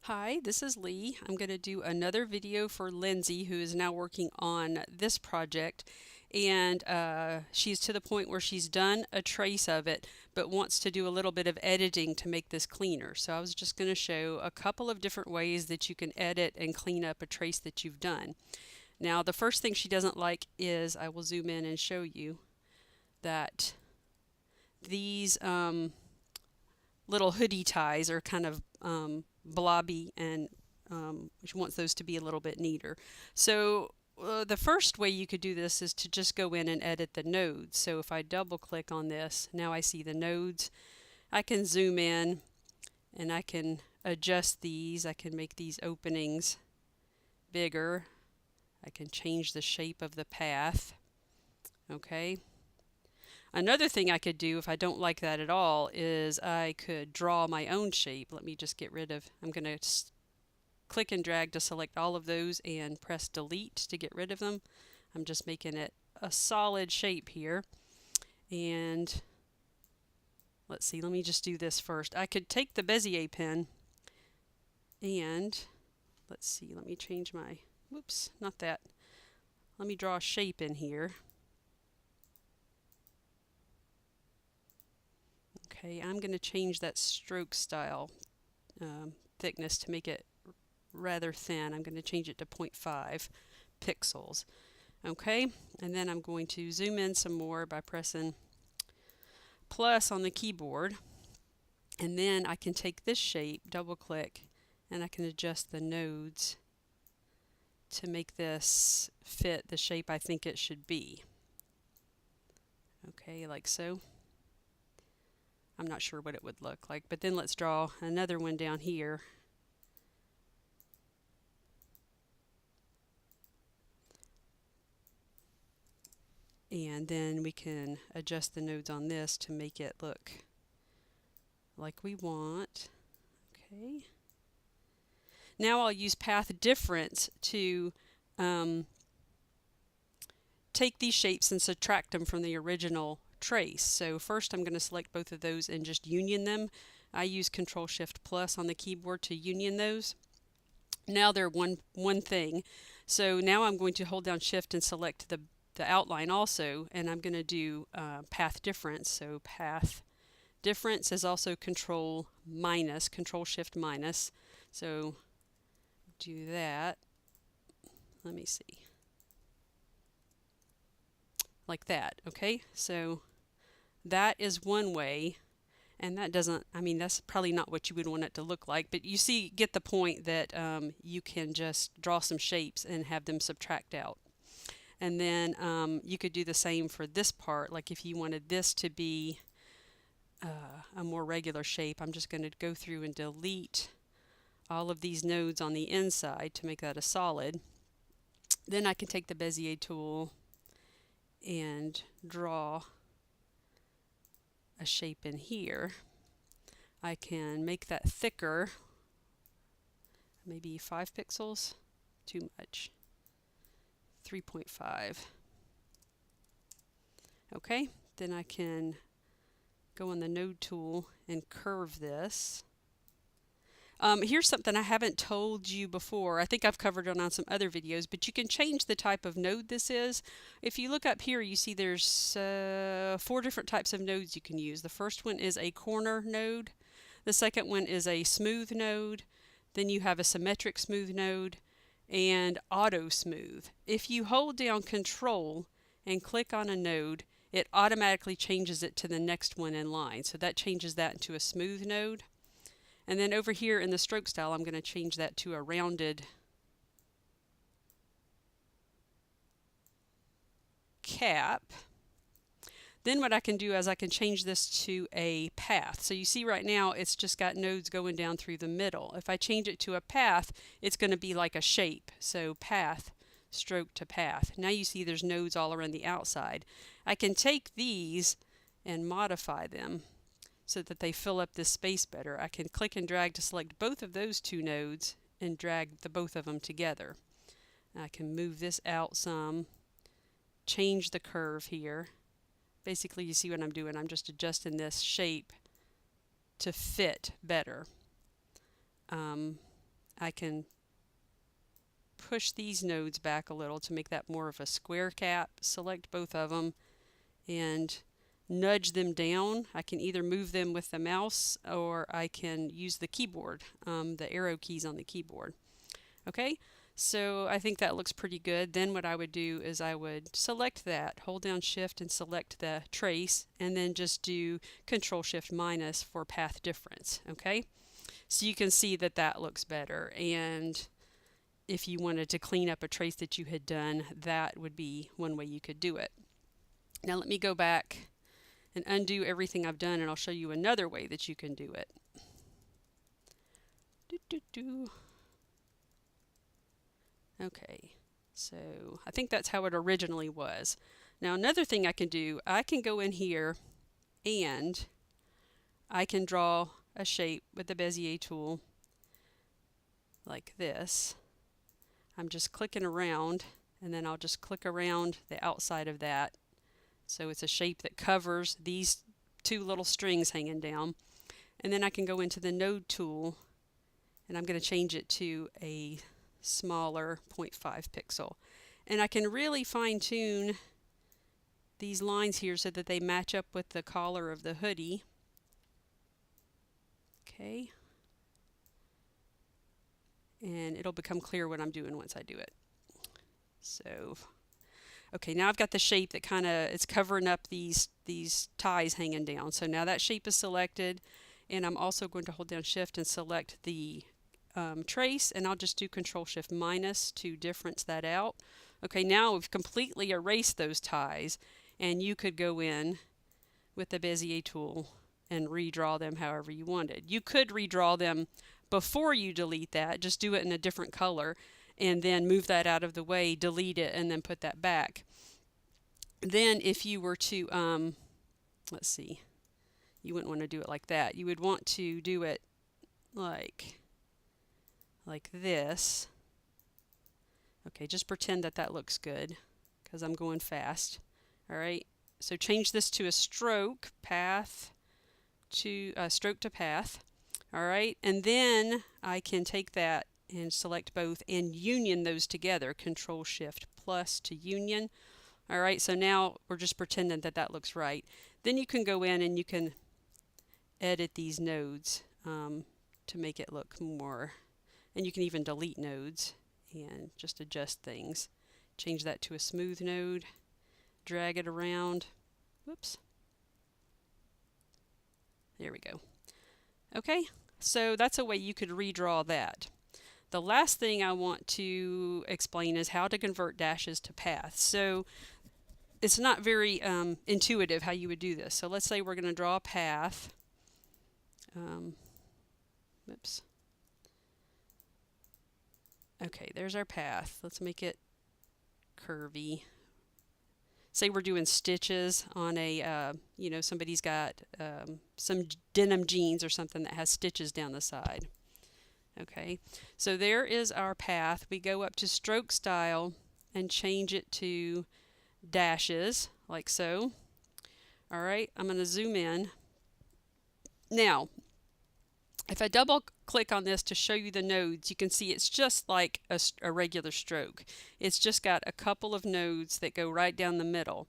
Hi, this is Lee. I'm going to do another video for Lindsay, who is now working on this project. And she's to the point where she's done a trace of it, but wants to do a little bit of editing to make this cleaner. So I was just going to show a couple of different ways that you can edit and clean up a trace that you've done. Now, the first thing she doesn't like is, I will zoom in and show you that these little hoodie ties are kind of blobby, and she wants those to be a little bit neater. So the first way you could do this is to just go in and edit the nodes. So if I double click on this, now I see the nodes. I can zoom in and I can adjust these. I can make these openings bigger. I can change the shape of the path. Okay. Another thing I could do if I don't like that at all is I could draw my own shape. Let me just get rid of, I'm going to click and drag to select all of those and press delete to get rid of them. I'm just making it a solid shape here. And let's see, let me just do this first. I could take the Bezier pen and let's see, let me change my, whoops, not that. Let me draw a shape in here. Okay, I'm going to change that stroke style thickness to make it rather thin. I'm going to change it to 0.5 pixels. Okay, and then I'm going to zoom in some more by pressing plus on the keyboard. And then I can take this shape, double click, and I can adjust the nodes to make this fit the shape I think it should be. Okay, like so. I'm not sure what it would look like, but then let's draw another one down here. And then we can adjust the nodes on this to make it look like we want. Okay. Now I'll use path difference to take these shapes and subtract them from the original trace. So first I'm going to select both of those and just union them. I use Control-Shift+ on the keyboard to union those. Now they're one thing. So now I'm going to hold down Shift and select the outline also, and I'm going to do path difference. So path difference is also Control-Shift-. So do that. Let me see. Like that. Okay, so that is one way, and that doesn't, I mean, that's probably not what you would want it to look like, but you see, get the point that you can just draw some shapes and have them subtract out. And then you could do the same for this part. Like if you wanted this to be a more regular shape, I'm just going to go through and delete all of these nodes on the inside to make that a solid. Then I can take the Bezier tool and draw a shape in here. I can make that thicker, maybe 5 pixels, too much, 3.5. Okay, then I can go on the node tool and curve this. Here's something I haven't told you before. I think I've covered it on some other videos, but you can change the type of node this is. If you look up here, you see there's 4 different types of nodes you can use. The first one is a corner node. The second one is a smooth node. Then you have a symmetric smooth node and auto smooth. If you hold down Control and click on a node, it automatically changes it to the next one in line. So that changes that into a smooth node. And then over here in the stroke style, I'm going to change that to a rounded cap. Then what I can do is I can change this to a path. So you see right now it's just got nodes going down through the middle. If I change it to a path, it's going to be like a shape. So path, stroke to path. Now you see there's nodes all around the outside. I can take these and modify them so that they fill up this space better. I can click and drag to select both of those 2 nodes and drag the both of them together. I can move this out some, change the curve here. Basically, you see what I'm doing. I'm just adjusting this shape to fit better. I can push these nodes back a little to make that more of a square cap. Select both of them and nudge them down. I can either move them with the mouse or I can use the keyboard, the arrow keys on the keyboard. Okay, so I think that looks pretty good. Then what I would do is I would select that, hold down Shift and select the trace, and then just do Control Shift minus for path difference. Okay, so you can see that that looks better. And if you wanted to clean up a trace that you had done, that would be one way you could do it. Now let me go back and undo everything I've done, and I'll show you another way that you can do it. Okay, so I think that's how it originally was. Now another thing I can do, I can go in here and I can draw a shape with the Bezier tool like this. I'm just clicking around, and then I'll just click around the outside of that. So it's a shape that covers these two little strings hanging down. And then I can go into the node tool, and I'm going to change it to a smaller 0.5 pixel. And I can really fine tune these lines here so that they match up with the collar of the hoodie. Okay. And it'll become clear what I'm doing once I do it. So, okay, now I've got the shape that kind of, it's covering up these ties hanging down. So now that shape is selected, and I'm also going to hold down Shift and select the trace, and I'll just do Control Shift minus to difference that out. Okay, now we've completely erased those ties, and you could go in with the Bezier tool and redraw them however you wanted. You could redraw them before you delete that, just do it in a different color, and then move that out of the way, delete it, and then put that back. Then if you were to, let's see, you wouldn't want to do it like that. You would want to do it like this. Okay, just pretend that that looks good because I'm going fast. All right, so change this to a stroke path to stroke to path. All right, and then I can take that and select both and union those together. Control Shift plus to union. All right, so now we're just pretending that that looks right. Then you can go in and you can edit these nodes to make it look more, and you can even delete nodes and just adjust things. Change that to a smooth node, drag it around. Whoops. There we go. Okay, so that's a way you could redraw that. The last thing I want to explain is how to convert dashes to paths. So it's not very intuitive how you would do this. So let's say we're going to draw a path. Oops. Okay, there's our path. Let's make it curvy. Say we're doing stitches on a, you know, somebody's got some denim jeans or something that has stitches down the side. Okay, so there is our path. We go up to stroke style and change it to dashes, like so. All right, I'm going to zoom in. Now, if I double click on this to show you the nodes, you can see it's just like a regular stroke. It's just got a couple of nodes that go right down the middle.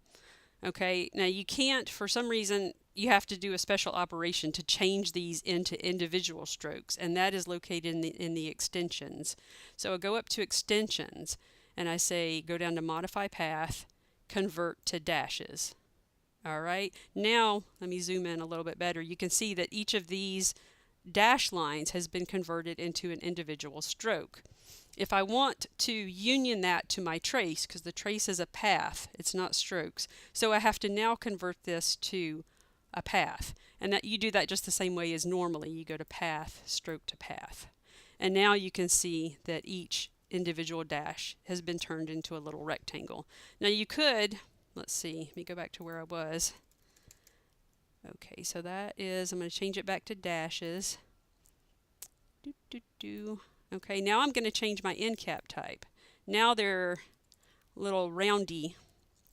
Okay, now you can't, for some reason, you have to do a special operation to change these into individual strokes, and that is located in the extensions. So I go up to extensions and I say go down to modify path, convert to dashes. All right, now let me zoom in a little bit better. You can see that each of these dash lines has been converted into an individual stroke. If I want to union that to my trace, because the trace is a path, it's not strokes, so I have to now convert this to a path. And that you do that just the same way as normally. You go to path, stroke to path. And now you can see that each individual dash has been turned into a little rectangle. Now you could, let's see, let me go back to where I was. Okay, so that is, I'm going to change it back to dashes. Okay, now I'm going to change my end cap type. Now they're little roundy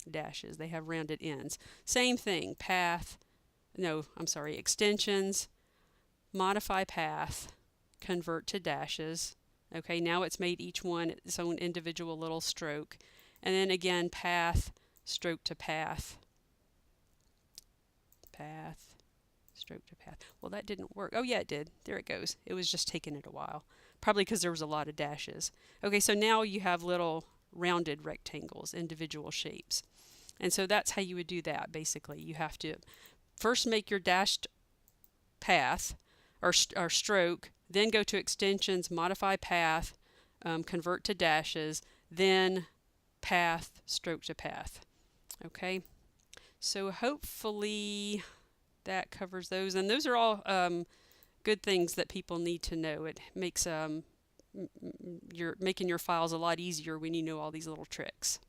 dashes. They have rounded ends. Same thing, path, no, I'm sorry, extensions, modify path, convert to dashes. Okay, now it's made each one its own individual little stroke. And then again, path, stroke to path, path, stroke to path. Well, that didn't work. Oh yeah, it did. There it goes. It was just taking it a while. Probably because there was a lot of dashes. Okay, so now you have little rounded rectangles, individual shapes. And so that's how you would do that, basically. You have to first make your dashed path or stroke, then go to extensions, modify path, convert to dashes, then path, stroke to path. Okay, so hopefully that covers those. And those are all good things that people need to know. It makes you're making your files a lot easier when you know all these little tricks.